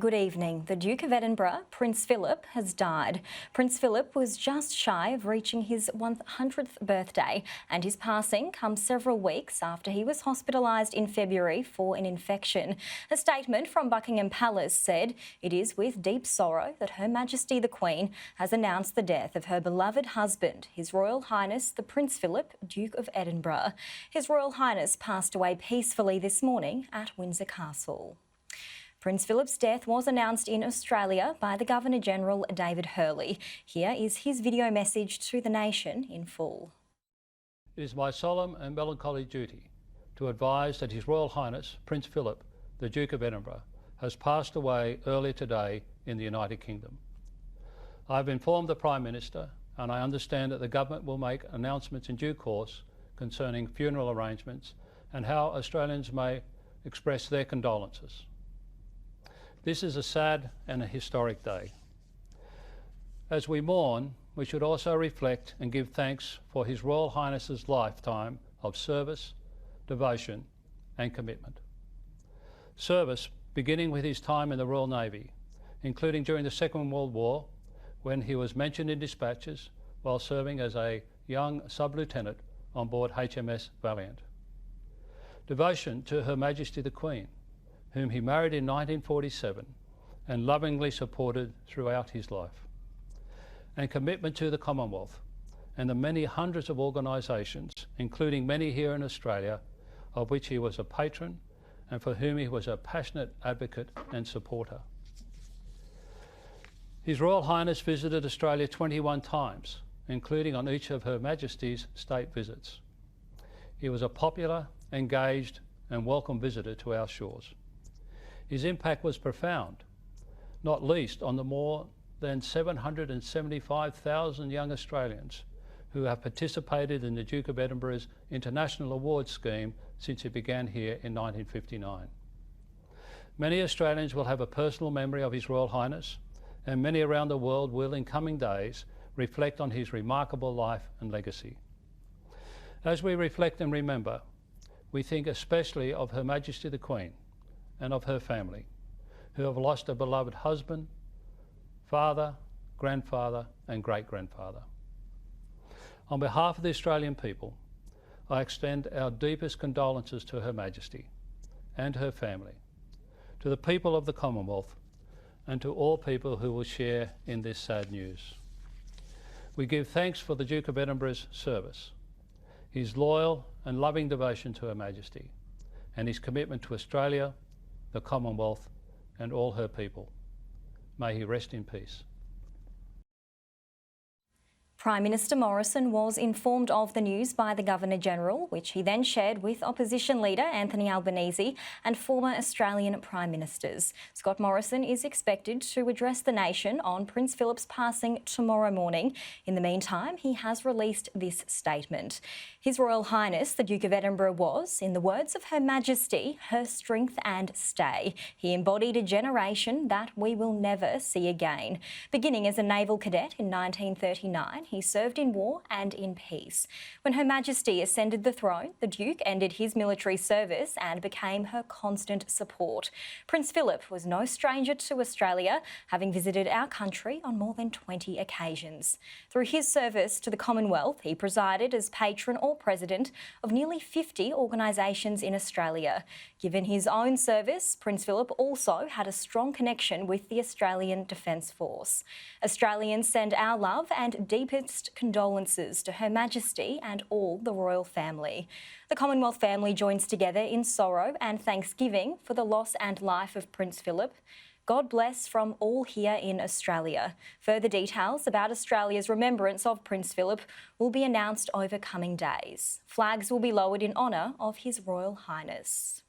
Good evening. The Duke of Edinburgh, Prince Philip, has died. Prince Philip was just shy of reaching his 100th birthday, and his passing comes several weeks after he was hospitalised in February for an infection. A statement from Buckingham Palace said it is with deep sorrow that Her Majesty The Queen has announced the death of her beloved husband, His Royal Highness the Prince Philip, Duke of Edinburgh. His Royal Highness passed away peacefully this morning at Windsor Castle. Prince Philip's death was announced in Australia by the Governor-General David Hurley. Here is his video message to the nation in full. It is my solemn and melancholy duty to advise that His Royal Highness Prince Philip, the Duke of Edinburgh, has passed away earlier today in the United Kingdom. I have informed the Prime Minister, and I understand that the Government will make announcements in due course concerning funeral arrangements and how Australians may express their condolences. This is a sad and a historic day. As we mourn, we should also reflect and give thanks for His Royal Highness's lifetime of service, devotion and commitment. Service beginning with his time in the Royal Navy, including during the Second World War, when he was mentioned in dispatches while serving as a young sub-lieutenant on board HMS Valiant. Devotion to Her Majesty the Queen, whom he married in 1947 and lovingly supported throughout his life. And commitment to the Commonwealth and the many hundreds of organisations, including many here in Australia, of which he was a patron and for whom he was a passionate advocate and supporter. His Royal Highness visited Australia 21 times, including on each of Her Majesty's state visits. He was a popular, engaged and welcome visitor to our shores. His impact was profound, not least on the more than 775,000 young Australians who have participated in the Duke of Edinburgh's International Awards scheme since it began here in 1959. Many Australians will have a personal memory of His Royal Highness, and many around the world will in coming days reflect on his remarkable life and legacy. As we reflect and remember, we think especially of Her Majesty the Queen and of her family, who have lost a beloved husband, father, grandfather and great-grandfather. On behalf of the Australian people, I extend our deepest condolences to Her Majesty and her family, to the people of the Commonwealth and to all people who will share in this sad news. We give thanks for the Duke of Edinburgh's service, his loyal and loving devotion to Her Majesty, and his commitment to Australia, the Commonwealth and all her people. May he rest in peace. Prime Minister Morrison was informed of the news by the Governor-General, which he then shared with Opposition Leader Anthony Albanese and former Australian Prime Ministers. Scott Morrison is expected to address the nation on Prince Philip's passing tomorrow morning. In the meantime, he has released this statement. His Royal Highness, the Duke of Edinburgh, was, in the words of Her Majesty, her strength and stay. He embodied a generation that we will never see again. Beginning as a naval cadet in 1939, he served in war and in peace. When Her Majesty ascended the throne, the Duke ended his military service and became her constant support. Prince Philip was no stranger to Australia, having visited our country on more than 20 occasions. Through his service to the Commonwealth, he presided as patron or president of nearly 50 organisations in Australia. Given his own service, Prince Philip also had a strong connection with the Australian Defence Force. Australians send our love and deepest condolences to Her Majesty and all the royal family. The Commonwealth family joins together in sorrow and thanksgiving for the loss and life of Prince Philip. God bless from all here in Australia. Further details about Australia's remembrance of Prince Philip will be announced over coming days. Flags will be lowered in honour of His Royal Highness.